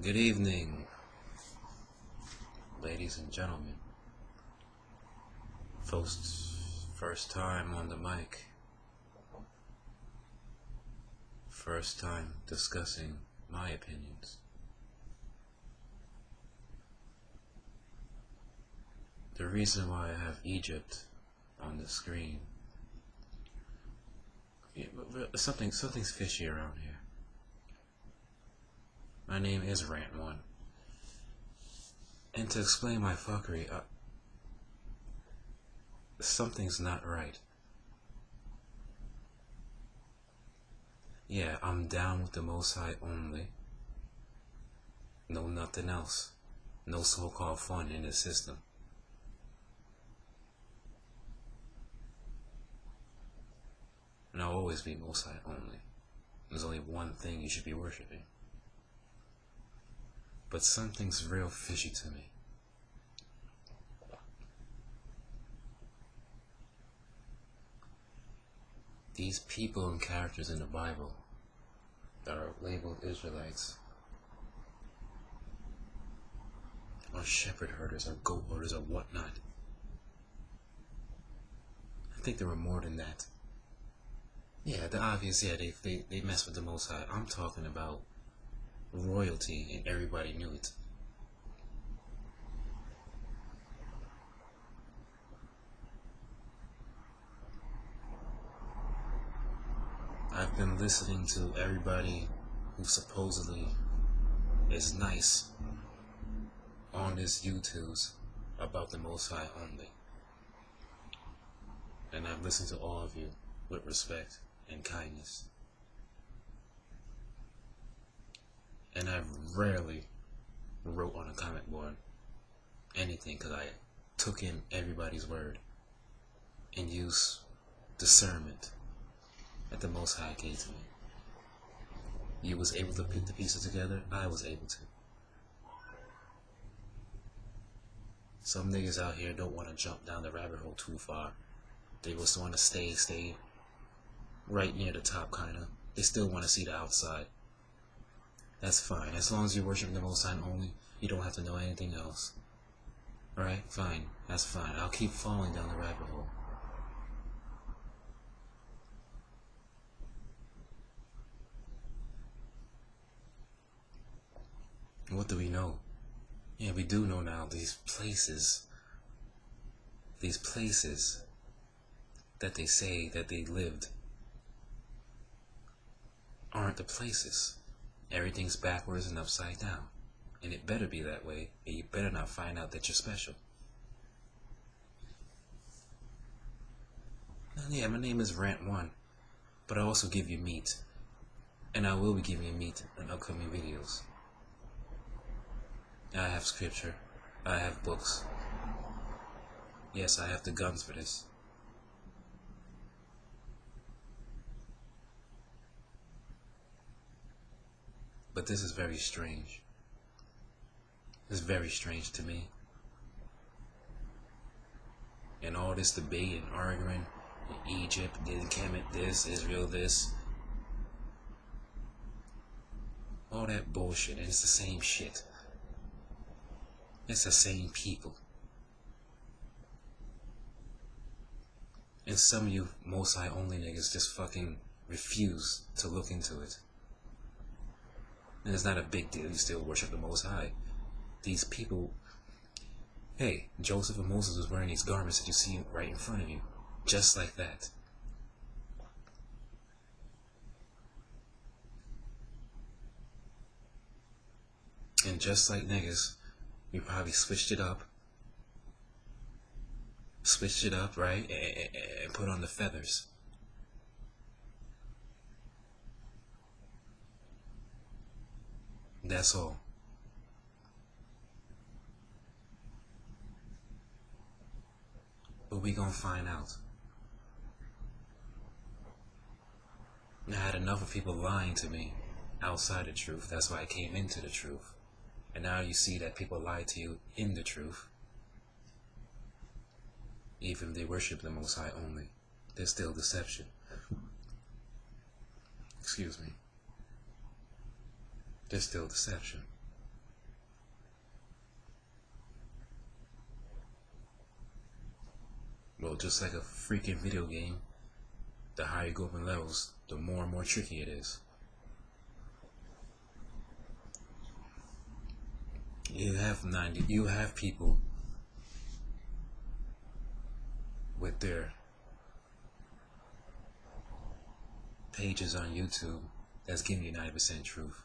Good evening, ladies and gentlemen. First time on the mic. First time discussing my opinions. The reason why I have Egypt on the screen, something's fishy around here. My name is Rant1. And to explain my fuckery, something's not right. Yeah, I'm down with the Most High only. No nothing else. No so-called fun in the system. And I'll always be Most High only. There's only one thing you should be worshiping. But something's real fishy to me. These people and characters in the Bible that are labeled Israelites or shepherd herders or goat herders or whatnot. I think there were more than that. Yeah, the obvious, they mess with the Most High. I'm talking about royalty and everybody knew it. I've been listening to everybody who supposedly is nice on this YouTube's about the Most High only. And I've listened to all of you with respect and kindness. And I've rarely wrote on a comment board anything because I took in everybody's word and used discernment that the Most High gave to me. You was able to put the pieces together, I was able to. Some niggas out here don't want to jump down the rabbit hole too far. They just want to stay right near the top, kinda. They still want to see the outside. That's fine. As long as you worship the Most High only, you don't have to know anything else. Alright? Fine. That's fine. I'll keep falling down the rabbit hole. What do we know? Yeah, we do know now these places that they say that they lived aren't the places. Everything's backwards and upside down. And it better be that way, and you better not find out that you're special. And yeah, my name is Rant1, but I also give you meat. And I will be giving you meat in upcoming videos. I have scripture. I have books. Yes, I have the guns for this. But this is very strange. It's very strange to me. And all this debate and arguing, Egypt, Kemet this, Israel this. All that bullshit, and it's the same shit. It's the same people. And some of you Most High only niggas just fucking refuse to look into it. And it's not a big deal, you still worship the Most High. These people, hey, Joseph and Moses was wearing these garments that you see right in front of you. Just like that. And just like niggas, we probably switched it up, right, and put on the feathers. That's all. But we gonna find out. I had enough of people lying to me outside the truth. That's why I came into the truth. And now you see that people lie to you in the truth. Even if they worship the Most High only, there's still deception. Excuse me. There's still deception. Well, just like a freaking video game, the higher you go up in levels, the more and more tricky it is. You have people with their pages on YouTube that's giving you 90% truth,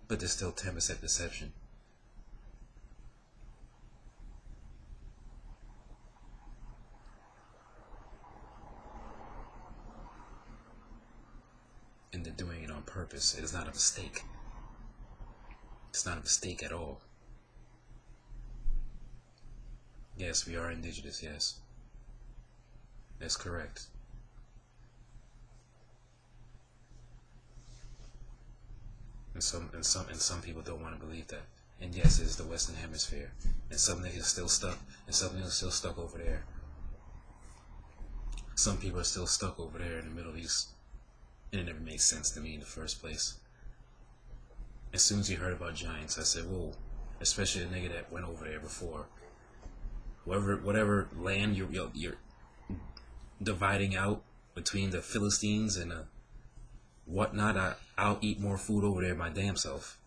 but there's still 10% deception. And they're doing it on purpose. It is not a mistake. It's not a mistake at all. Yes, we are indigenous, yes. That's correct. And some people don't want to believe that. And yes, it is the Western Hemisphere. And some niggas still stuck, and some niggas still stuck over there. Some people are still stuck over there in the Middle East. And it never made sense to me in the first place. As soon as you heard about giants, I said, whoa, especially a nigga that went over there before. Whatever land you're dividing out between the Philistines and whatnot, I'll eat more food over there my damn self.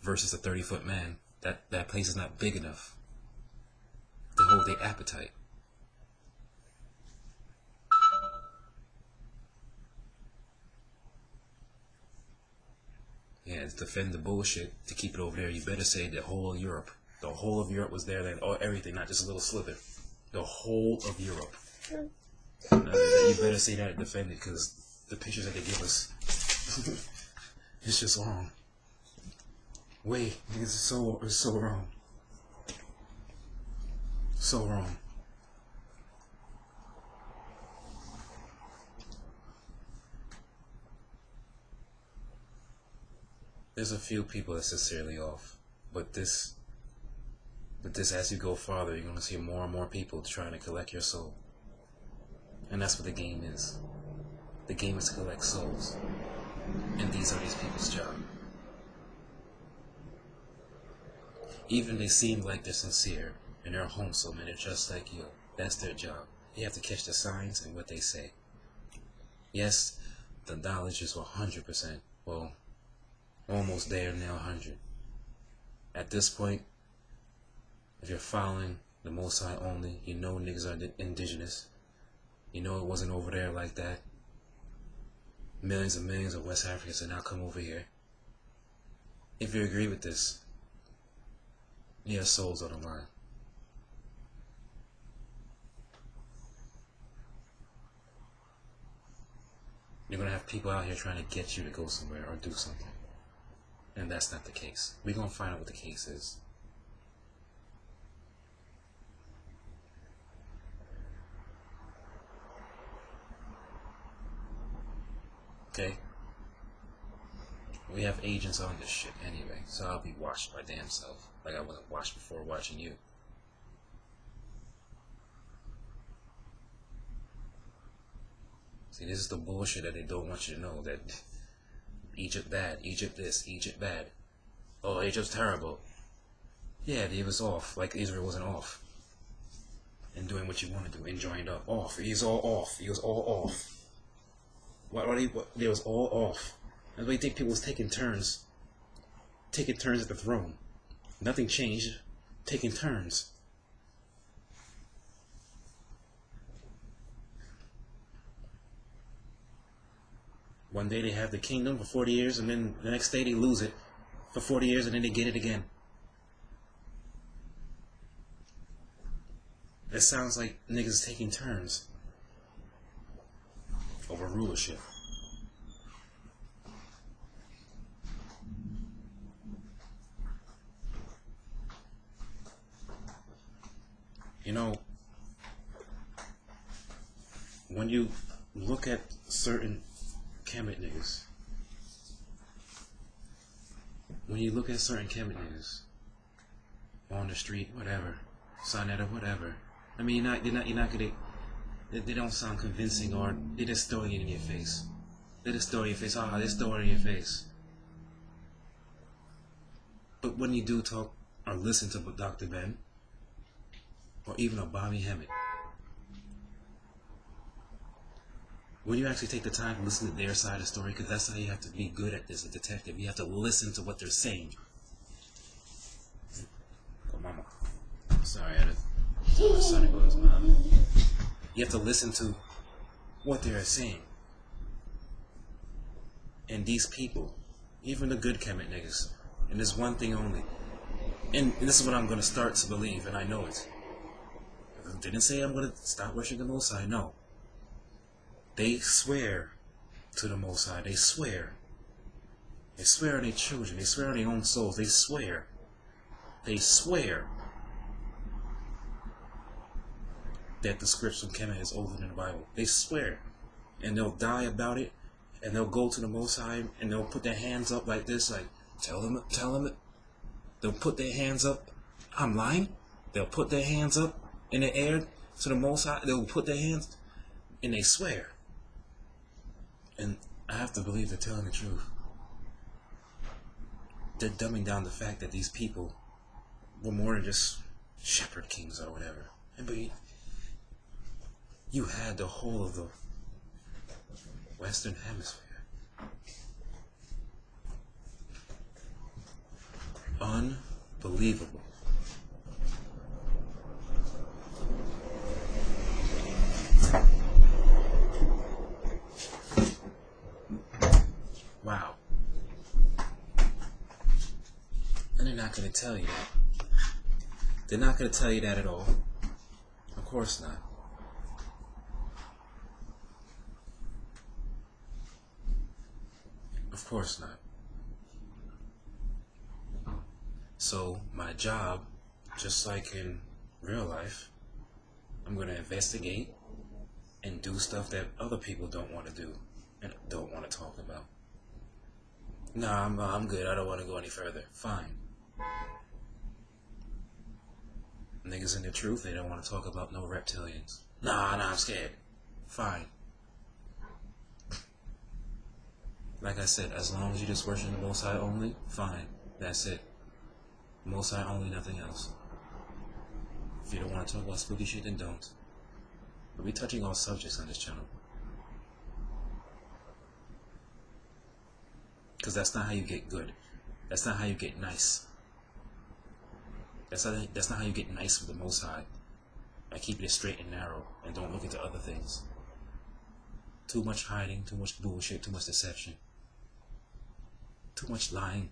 Versus a 30-foot man. That place is not big enough to hold their appetite. Yeah, to defend the bullshit, to keep it over there, you better say the whole of Europe. The whole of Europe was there, then everything, not just a little sliver. The whole of Europe. You better say that and defend it, because the pictures that they give us, it's just wrong. Wait, it's so wrong. So wrong. There's a few people that's sincerely off, but this, as you go farther, you're gonna see more and more people trying to collect your soul, and that's what the game is. The game is to collect souls, and these are these people's job. Even they seem like they're sincere and they're wholesome and they're just like you. That's their job. You have to catch the signs and what they say. Yes, the knowledge is 100%. Well, almost there now 100. At this point, if you're following the Most High only, you know niggas are indigenous. You know it wasn't over there like that. Millions and millions of West Africans have now come over here. If you agree with this, your soul's on the line. You're going to have people out here trying to get you to go somewhere or do something. And that's not the case. We're going to find out what the case is. Okay? We have agents on this shit anyway, so I'll be watched my damn self. Like I wasn't watched before watching you. See, this is the bullshit that they don't want you to know, that Egypt bad, Egypt this, Egypt bad. Oh, Egypt's terrible. Yeah, he was off, like Israel wasn't off. And doing what you want to do, enjoying up, off. He's all off. He was all off. What they was all off. That's why you think people was taking turns at the throne. Nothing changed. Taking turns. One day they have the kingdom for 40 years, and then the next day they lose it for 40 years, and then they get it again. It sounds like niggas taking turns over rulership. You know, when you look at certain Kemet niggas, on the street, whatever, Sonetta, whatever. I mean, you're not gonna. They don't sound convincing, or they're just throwing it in your face. They're just throwing it in your face. They're throwing it in your face. But when you do talk or listen to Dr. Ben, or even a Bobby Hemmett. When you actually take the time to listen to their side of the story, because that's how you have to be good at this, a detective. You have to listen to what they're saying. Oh, mama. Sorry, I had to son go to his mom. You have to listen to what they're saying. And these people, even the good Kemet niggas, and there's one thing only. And this is what I'm going to start to believe, and I know it. I didn't say I'm going to stop worshiping the Most High, no. They swear to the Most High. They swear. They swear on their children. They swear on their own souls. They swear. They swear that the scripts from Kemet is older than the Bible. They swear. And they'll die about it. And they'll go to the Most High and they'll put their hands up like this, like, tell them it. They'll put their hands up. I'm lying. They'll put their hands up in the air to the Most High. They'll put their hands and they swear. And I have to believe they're telling the truth. They're dumbing down the fact that these people were more than just shepherd kings or whatever. But you had the whole of the Western Hemisphere. Unbelievable. Wow. And they're not going to tell you that. They're not going to tell you that at all. Of course not. Of course not. So my job, just like in real life, I'm going to investigate and do stuff that other people don't want to do and don't want to talk about. Nah, I'm good. I don't want to go any further. Fine. Niggas in the truth, they don't want to talk about no reptilians. Nah, I'm scared. Fine. Like I said, as long as you just worship the Most High only, fine. That's it. Most High only, nothing else. If you don't want to talk about spooky shit, then don't. But we're touching all subjects on this channel. Because that's not how you get good. That's not how you get nice. That's not how you get nice with the Most High. By keeping it straight and narrow and don't look into other things. Too much hiding, too much bullshit, too much deception. Too much lying.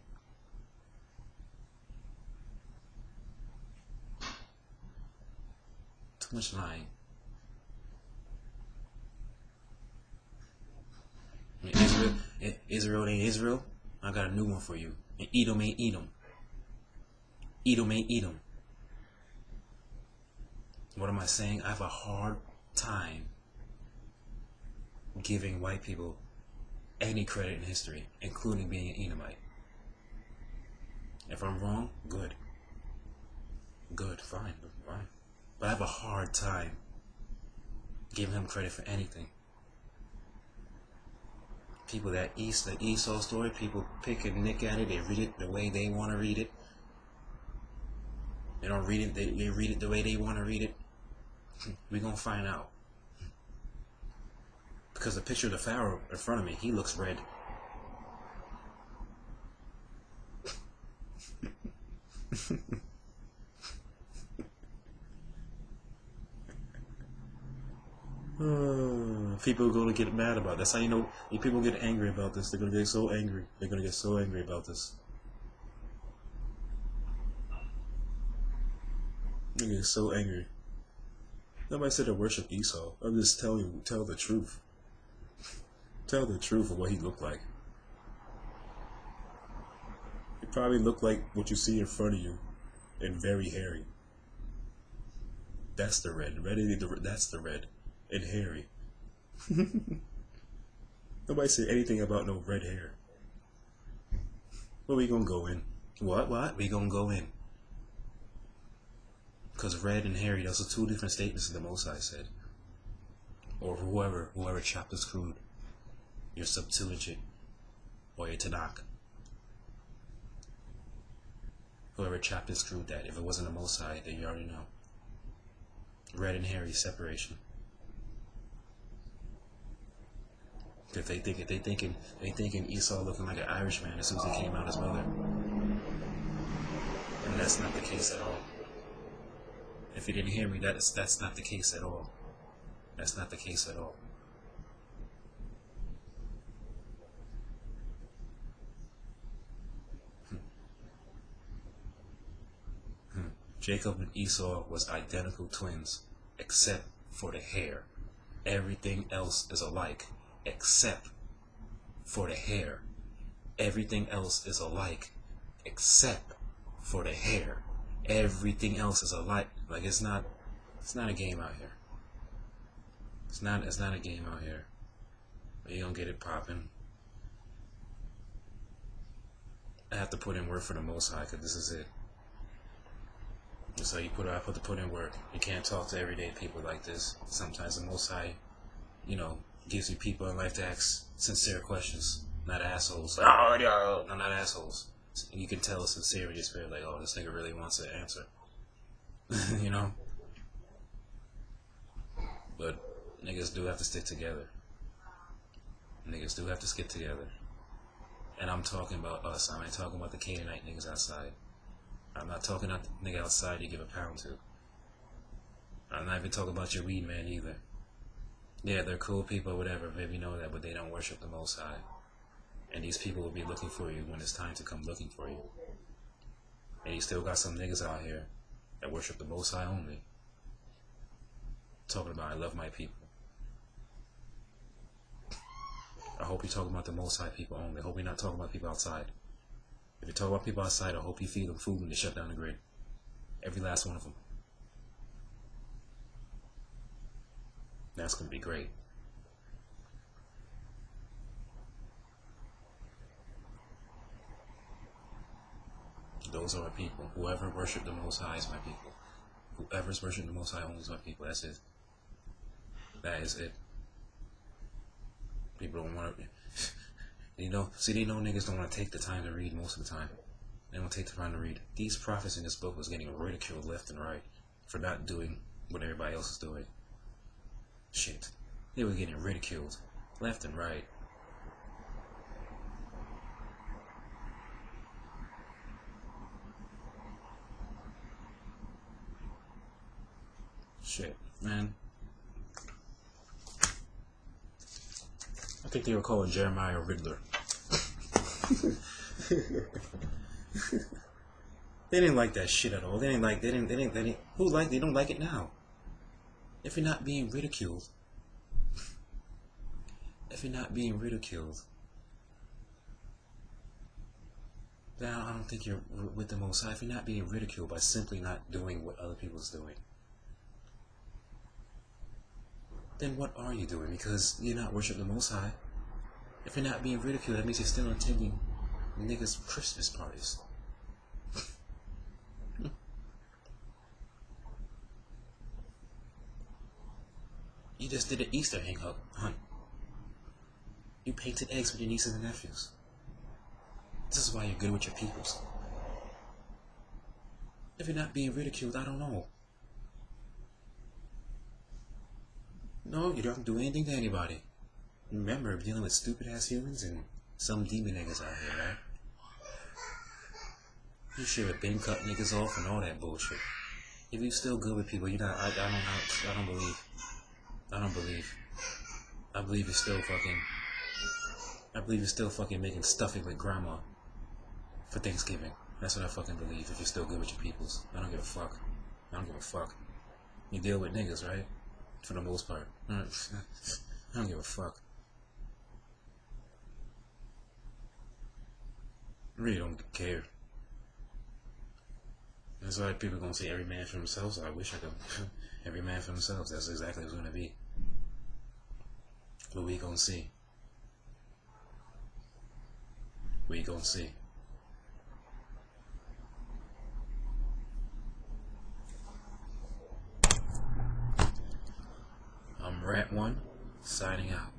Too much lying. Israel ain't Israel. I got a new one for you. And Edom ain't Edom. Edom ain't Edom. What am I saying? I have a hard time giving white people any credit in history, including being an Edomite. If I'm wrong, good. Good, fine. But I have a hard time giving him credit for anything. People that the Esau story, people pick and nick at it, they read it the way they want to read it. They don't read it, they read it the way they want to read it. We're going to find out. Because the picture of the Pharaoh in front of me, he looks red. People are going to get mad about it. That's how you know if people get angry about this. They're going to get so angry. They're going to get so angry about this. They're going to get so angry. Nobody said to worship Esau. I'm just telling you, tell the truth. Tell the truth of what he looked like. He probably looked like what you see in front of you and very hairy. That's the red. That's the red. And hairy. Nobody said anything about no red hair. Well, we gonna go in. What? We gonna go in. Because red and hairy, those are two different statements that the Most High said. Or whoever chopped and screwed. Your Septuagint. Or your Tanakh. Whoever chopped and screwed that. If it wasn't the Most High, then you already know. Red and hairy separation. If they thinking Esau looking like an Irishman as soon as he came out his mother, and that's not the case at all. If you didn't hear me, that's not the case at all. That's not the case at all. Jacob and Esau was identical twins, except for the hair. Everything else is alike, except for the hair. Everything else is alike, except for the hair. Everything else is alike. Like it's not a game out here. It's not a game out here. You don't get it popping. I have to put in work for the Most High, because this is it. So I put to put in work. You can't talk to everyday people like this. Sometimes the Most High, gives you people in life to ask sincere questions, not assholes. No, not assholes. And you can tell it's sincere in your spirit, like, oh, this nigga really wants an answer. But niggas do have to stick together. Niggas do have to stick together. And I'm talking about us. I ain't talking about the Canaanite niggas outside. I'm not talking about the nigga outside you give a pound to. I'm not even talking about your weed man either. Yeah, they're cool people, whatever, maybe know that, but they don't worship the Most High. And these people will be looking for you when it's time to come looking for you. And you still got some niggas out here that worship the Most High only. Talking about, I love my people. I hope you're talking about the Most High people only. I hope you're not talking about people outside. If you talk about people outside, I hope you feed them food when they shut down the grid. Every last one of them. That's going to be great. Those are our people. Whoever worshiped the Most High is my people. Whoever's worshiping the Most High only is my people. That's it. That is it. People don't want to... they know niggas don't want to take the time to read most of the time. They don't take the time to read. These prophets in this book was getting ridiculed left and right for not doing what everybody else is doing. Shit. They were getting ridiculed left and right. Shit, man. I think they were calling Jeremiah Riddler. They didn't like that shit at all. They don't like it now. If you're not being ridiculed. Then I don't think you're with the Most High. If you're not being ridiculed by simply not doing what other people's doing, then what are you doing? Because you're not worshiping the Most High. If you're not being ridiculed, that means you're still attending niggas' Christmas parties. You just did an Easter hunt. You painted eggs with your nieces and nephews. This is why you're good with your peoples. If you're not being ridiculed, I don't know. No, you don't do anything to anybody. Remember, we're dealing with stupid ass humans and some demon niggas out here, right? You should have been cut niggas off and all that bullshit. If you still good with people, you're not. I don't believe. I believe you're still fucking. I believe you're still fucking making stuffing with grandma for Thanksgiving. That's what I fucking believe. If you're still good with your peoples, I don't give a fuck. You deal with niggas, right? For the most part. I don't give a fuck. I really don't care. That's why people are gonna say every man for themselves. I wish I could. Every man for themselves. That's exactly what it's gonna be. But we gonna see. I'm Rat1, signing out.